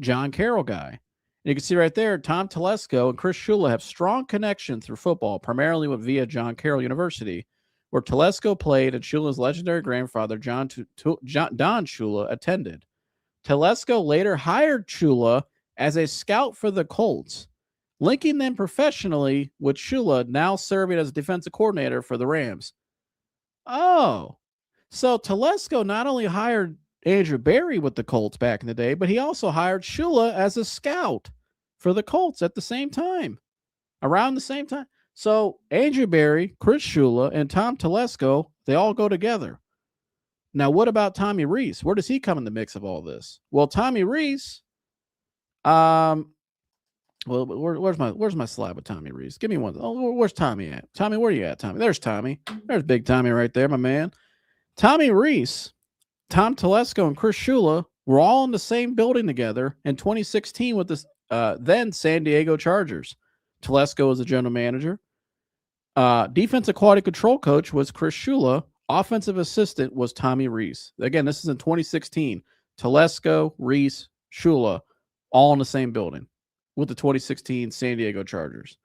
John Carroll guy. And you can see right there, Tom Telesco and Chris Shula have strong connections through football, primarily via John Carroll University, where Telesco played and Shula's legendary grandfather, Don Shula, attended. Telesco later hired Shula as a scout for the Colts, linking them professionally with Shula now serving as a defensive coordinator for the Rams. Oh, so Telesco not only hired Andrew Berry with the Colts back in the day, but he also hired Shula as a scout for the Colts at the same time, around the same time. So Andrew Berry, Chris Shula, and Tom Telesco, they all go together. Now, what about Tommy Rees? Where does he come in the mix of all this? Well, Tommy Rees, where's my slide with Tommy Rees? Give me one. Oh, where's Tommy at? Tommy, where are you at, Tommy? There's Tommy. There's Big Tommy right there, my man. Tommy Rees, Tom Telesco, and Chris Shula were all in the same building together in 2016 with the then San Diego Chargers. Telesco was the general manager. Defensive quality control coach was Chris Shula. Offensive assistant was Tommy Rees. Again, this is in 2016. Telesco, Rees, Shula, all in the same building with the 2016 San Diego Chargers.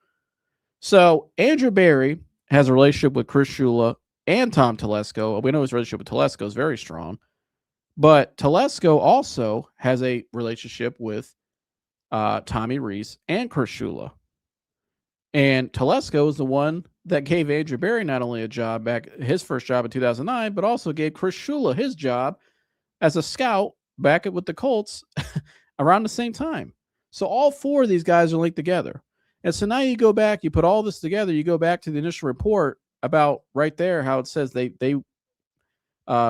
So Andrew Berry has a relationship with Chris Shula and Tom Telesco. We know his relationship with Telesco is very strong. But Telesco also has a relationship with Tommy Rees and Chris Shula. And Telesco is the one that gave Andrew Berry not only a job back, his first job in 2009, but also gave Chris Shula his job as a scout back with the Colts around the same time. So all four of these guys are linked together. And so now you go back, you put all this together, you go back to the initial report about right there how it says they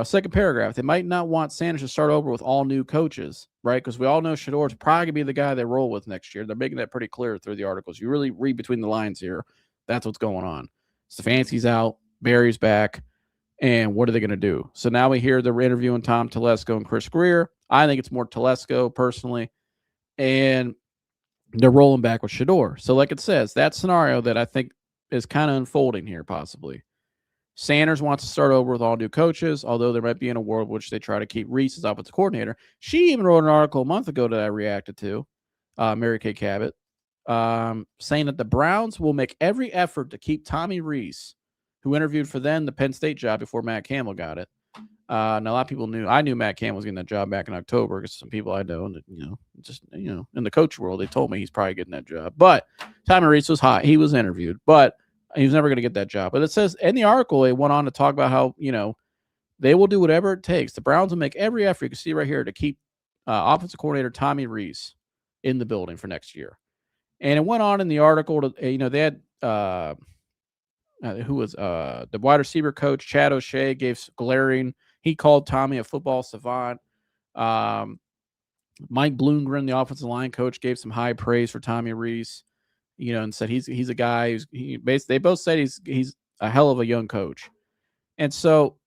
second paragraph, they might not want Sanders to start over with all new coaches, right? Because we all know Shador's probably going to be the guy they roll with next year. They're making that pretty clear through the articles. You really read between the lines here. That's what's going on. Stefanski's out, Barry's back, and what are they going to do? So now we hear they're interviewing Tom Telesco and Chris Grier. I think it's more Telesco personally, and they're rolling back with Shador. So like it says, that scenario that I think is kind of unfolding here possibly. Sanders wants to start over with all new coaches, although there might be in a world which they try to keep Reese as offensive coordinator. She even wrote an article a month ago that I reacted to, Mary Kay Cabot, saying that the Browns will make every effort to keep Tommy Reese, who interviewed for them the Penn State job before Matt Campbell got it. Now a lot of people knew. I knew Matt Campbell was getting that job back in October because some people I know, and in the coach world, they told me he's probably getting that job. But Tommy Reese was hot. He was interviewed, but he was never going to get that job. But it says in the article, it went on to talk about how, they will do whatever it takes. The Browns will make every effort, you can see right here, to keep offensive coordinator Tommy Reese in the building for next year. And it went on in the article to, they had who was the wide receiver coach, Chad O'Shea, gave glaring. He called Tommy a football savant. Mike Bloomgren, the offensive line coach, gave some high praise for Tommy Reese. And said he's a guy they both said he's a hell of a young coach. And so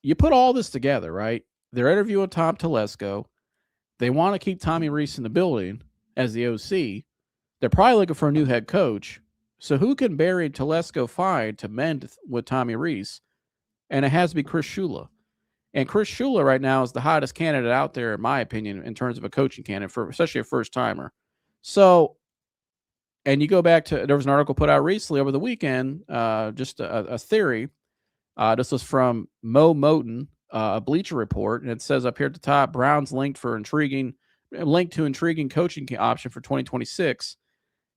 you put all this together, right? They're interviewing Tom Telesco. They want to keep Tommy Reese in the building as the OC. They're probably looking for a new head coach. So who can Barry and Telesco find to mend with Tommy Reese? And it has to be Chris Shula. And Chris Shula right now is the hottest candidate out there, in my opinion, in terms of a coaching candidate, for especially a first-timer. So, and you go back to, there was an article put out recently over the weekend, just a theory. This was from Mo Moten, a Bleacher Report, and it says up here at the top, Browns linked to intriguing coaching option for 2026.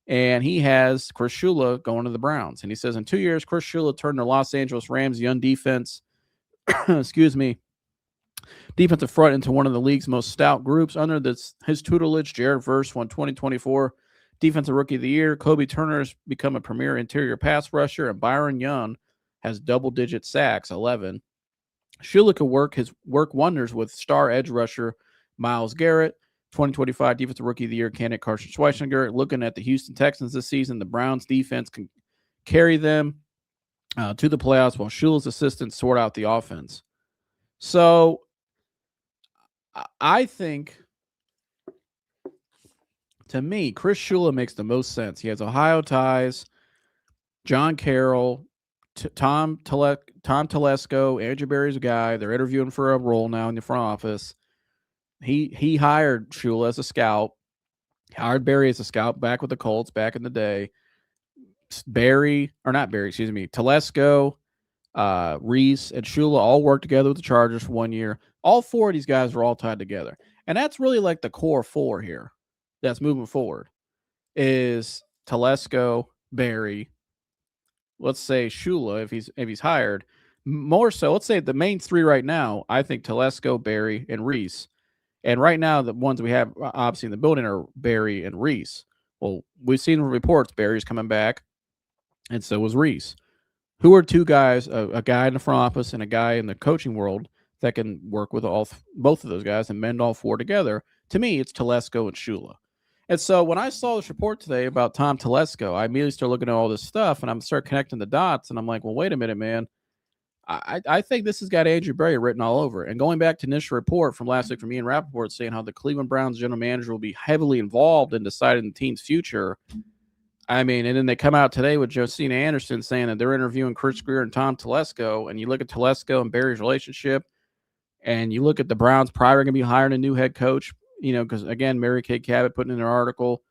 And he has Chris Shula going to the Browns. And he says in 2 years, Chris Shula turned the Los Angeles Rams young defense, defensive front into one of the league's most stout groups. Under his tutelage, Jared Verse won 2024 Defensive Rookie of the Year. Kobe Turner has become a premier interior pass rusher, and Byron Young has double-digit sacks, 11. Shula could work wonders with star edge rusher Myles Garrett. 2025 Defensive Rookie of the Year candidate Carson Schweizinger. Looking at the Houston Texans this season, the Browns defense can carry them to the playoffs while Shula's assistants sort out the offense. So I think, to me, Chris Shula makes the most sense. He has Ohio ties, John Carroll, Tom Telesco, Andrew Berry's a guy. They're interviewing for a role now in the front office. He hired Shula as a scout, hired Berry as a scout back with the Colts back in the day. Telesco, Reese, and Shula all worked together with the Chargers for 1 year. All four of these guys are all tied together. And that's really like the core four here that's moving forward is Telesco, Berry, let's say Shula, if he's hired. More so, let's say the main three right now, I think Telesco, Berry, and Reese. And right now, the ones we have obviously in the building are Berry and Reese. Well, we've seen reports Berry's coming back, and so was Reese. Who are two guys, a guy in the front office and a guy in the coaching world that can work with both of those guys and mend all four together? To me, it's Telesco and Shula. And so when I saw this report today about Tom Telesco, I immediately started looking at all this stuff, and I'm starting connecting the dots, and I'm like, well, wait a minute, man. I think this has got Andrew Berry written all over it. And going back to initial report from last week from Ian Rappaport saying how the Cleveland Browns general manager will be heavily involved in deciding the team's future. I mean, and then they come out today with Josina Anderson saying that they're interviewing Chris Grier and Tom Telesco. And you look at Telesco and Berry's relationship, and you look at the Browns probably going to be hiring a new head coach, because, again, Mary Kay Cabot put in their article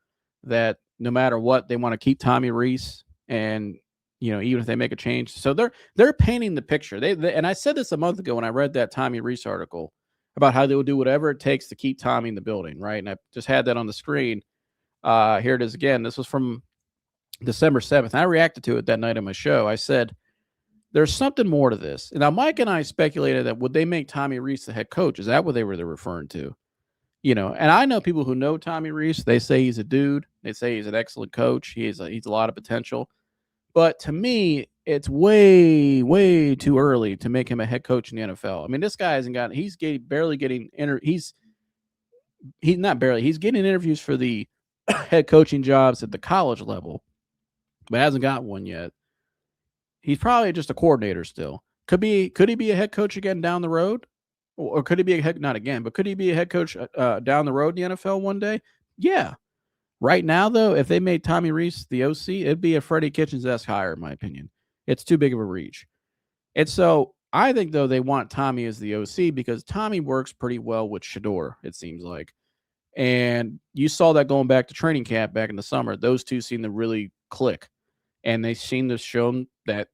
that no matter what, they want to keep Tommy Reese and – even if they make a change. So they're painting the picture. And I said this a month ago when I read that Tommy Reese article about how they will do whatever it takes to keep Tommy in the building, right? And I just had that on the screen. Here it is again. This was from December 7th. I reacted to it that night on my show. I said, there's something more to this. And now Mike and I speculated that would they make Tommy Rees the head coach? Is that what they were referring to? And I know people who know Tommy Rees. They say he's a dude. They say he's an excellent coach. He's a lot of potential. But to me, it's way, way too early to make him a head coach in the NFL. I mean, this guy hasn't got. He's barely getting. He's not barely. He's getting interviews for the head coaching jobs at the college level, but hasn't got one yet. He's probably just a coordinator still. Could he be a head coach again down the road? Or could he be a head, not again, but could he be a head coach down the road in the NFL one day? Yeah. Right now, though, if they made Tommy Rees the OC, it'd be a Freddie Kitchens-esque hire, in my opinion. It's too big of a reach. And so I think, though, they want Tommy as the OC because Tommy works pretty well with Shedeur, it seems like. And you saw that going back to training camp back in the summer. Those two seem to really click. And they seem to have shown that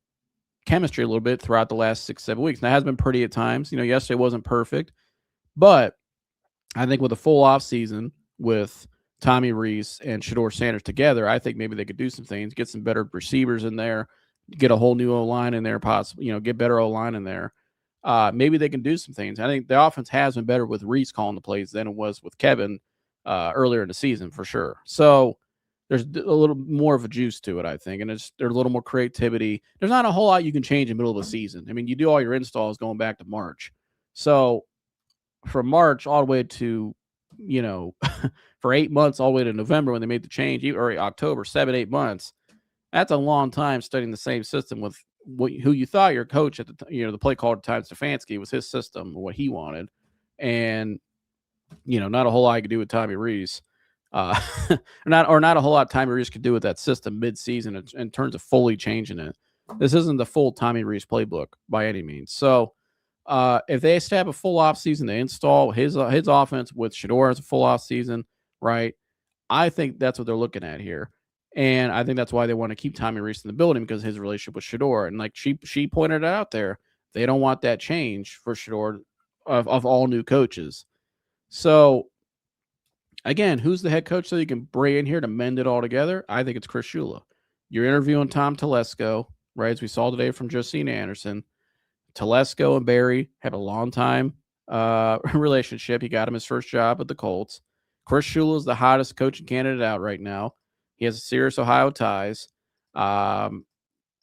chemistry a little bit throughout the last 6-7 weeks. Now, it has been pretty at times. Yesterday wasn't perfect. But I think with a full offseason with Tommy Rees and Shedeur Sanders together, I think maybe they could do some things, get some better receivers in there, get a whole new O-line in there, possibly, get better O-line in there. Maybe they can do some things. I think the offense has been better with Rees calling the plays than it was with Kevin earlier in the season, for sure. So there's a little more of a juice to it, I think, and there's a little more creativity. There's not a whole lot you can change in the middle of the season. I mean, you do all your installs going back to March. So from March all the way to, for 8 months all the way to November when they made the change, or October, 7-8 months, that's a long time studying the same system with who you thought your coach at the play caller at the time, Stefanski, was his system, what he wanted. And, not a whole lot you could do with Tommy Rees. Not a whole lot Tommy Rees could do with that system mid-season in terms of fully changing it. This isn't the full Tommy Rees playbook by any means. So if they have a full offseason to install his offense with Shedeur as a full offseason, right, I think that's what they're looking at here. And I think that's why they want to keep Tommy Rees in the building, because of his relationship with Shedeur. And like she pointed it out there, they don't want that change for Shedeur of all new coaches. So again, who's the head coach that you can bring in here to mend it all together? I think it's Chris Shula. You're interviewing Tom Telesco, right, as we saw today from Josina Anderson. Telesco and Barry have a long time relationship. He got him his first job at the Colts. Chris Shula is the hottest coaching candidate out right now. He has serious Ohio ties. And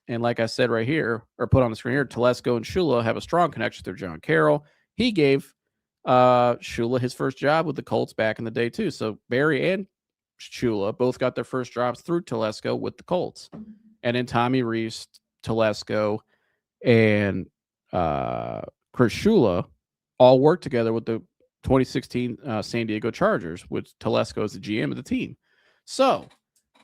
like I said right here, or put on the screen here, Telesco and Shula have a strong connection through John Carroll. He gave Shula his first job with the Colts back in the day too. So Barry and Shula both got their first jobs through Telesco with the Colts. And then Tommy Rees, Telesco, and Chris Shula all worked together with the 2016 San Diego Chargers, with Telesco as the GM of the team. So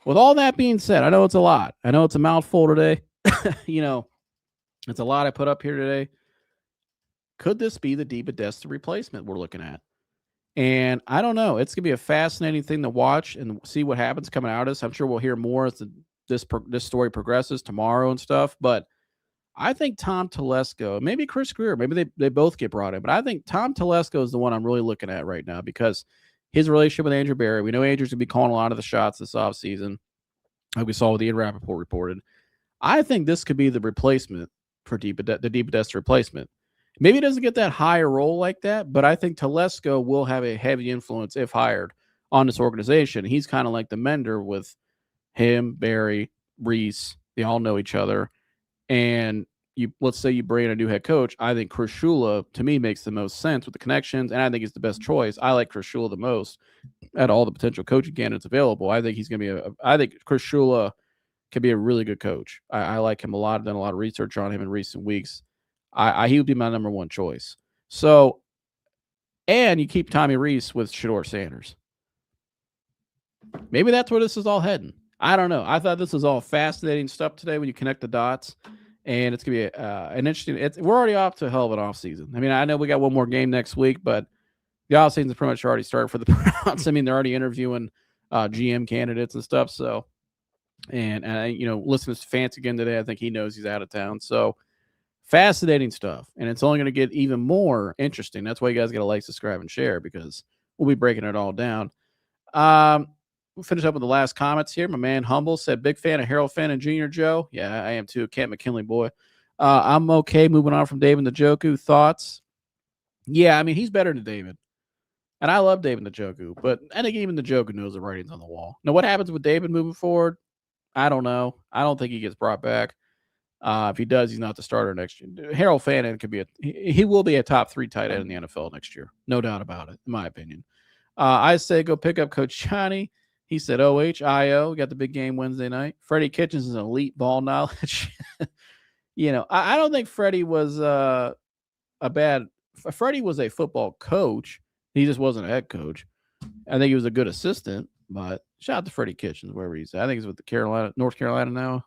with all that being said, I know it's a lot. I know it's a mouthful today. It's a lot I put up here today. Could this be the DePodesta replacement we're looking at? And I don't know. It's going to be a fascinating thing to watch and see what happens coming out of this. I'm sure we'll hear more as this story progresses tomorrow and stuff. But I think Tom Telesco, maybe Chris Grier, maybe they both get brought in. But I think Tom Telesco is the one I'm really looking at right now, because his relationship with Andrew Barry, we know Andrew's going to be calling a lot of the shots this offseason, like we saw with Ian Rappaport reported. I think this could be the replacement for the DePodesta replacement. Maybe it doesn't get that high a role like that, but I think Telesco will have a heavy influence, if hired, on this organization. He's kind of like the mender with him, Barry, Rees. They all know each other. And let's say you bring in a new head coach. I think Chris Shula, to me, makes the most sense with the connections, and I think he's the best choice. I like Chris Shula the most at all the potential coaching candidates available. I think he's going to be I think Chris Shula can be a really good coach. I like him a lot. I've done a lot of research on him in recent weeks. He would be my number one choice. So, and you keep Tommy Rees with Shedeur Sanders. Maybe that's where this is all heading. I don't know. I thought this was all fascinating stuff today when you connect the dots, and it's going to be an interesting. We're already off to a hell of an offseason. I mean, I know we got one more game next week, but the offseason is pretty much already started for the Browns. I mean, they're already interviewing GM candidates and stuff. So, and listening to Stefanski again today, I think he knows he's out of town. So, fascinating stuff, and it's only going to get even more interesting. That's why you guys got to like, subscribe, and share, because we'll be breaking it all down. we'll finish up with the last comments here. My man Humble said, big fan of Harold Finn and Junior Joe. Yeah, I am too. Kent McKinley boy. I'm okay. Moving on from David Njoku. Thoughts? Yeah, I mean, he's better than David. And I love David Njoku, but I think even Njoku knows the writing's on the wall. Now, what happens with David moving forward? I don't know. I don't think he gets brought back. If he does, he's not the starter next year. Harold Fannin could be he will be a top 3 tight end in the NFL next year. No doubt about it, in my opinion. I say go pick up Coach Johnny. He said OHIO. Got the big game Wednesday night. Freddie Kitchens is an elite ball knowledge. I don't think Freddie was Freddie was a football coach. He just wasn't a head coach. I think he was a good assistant, but shout out to Freddie Kitchens, wherever he's at. I think he's with the North Carolina now.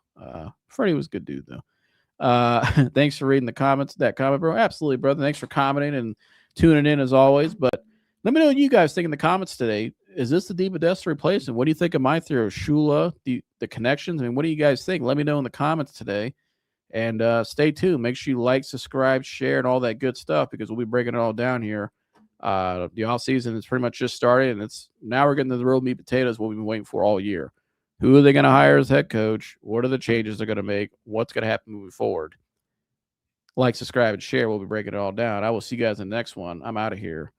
Freddie was a good dude, though. Thanks for reading the comments. That comment, bro. Absolutely, brother. Thanks for commenting and tuning in as always. But let me know what you guys think in the comments today. Is this the DePodesta replacement? What do you think of my theory of Shula, the connections? I mean, what do you guys think? Let me know in the comments today. And stay tuned. Make sure you like, subscribe, share, and all that good stuff because we'll be breaking it all down here. The off season is pretty much just started, and now we're getting to the real meat potatoes, what we've been waiting for all year. Who are they going to hire as head coach? What are the changes they're going to make? What's going to happen moving forward? Like, subscribe, and share. We'll be breaking it all down. I will see you guys in the next one. I'm out of here.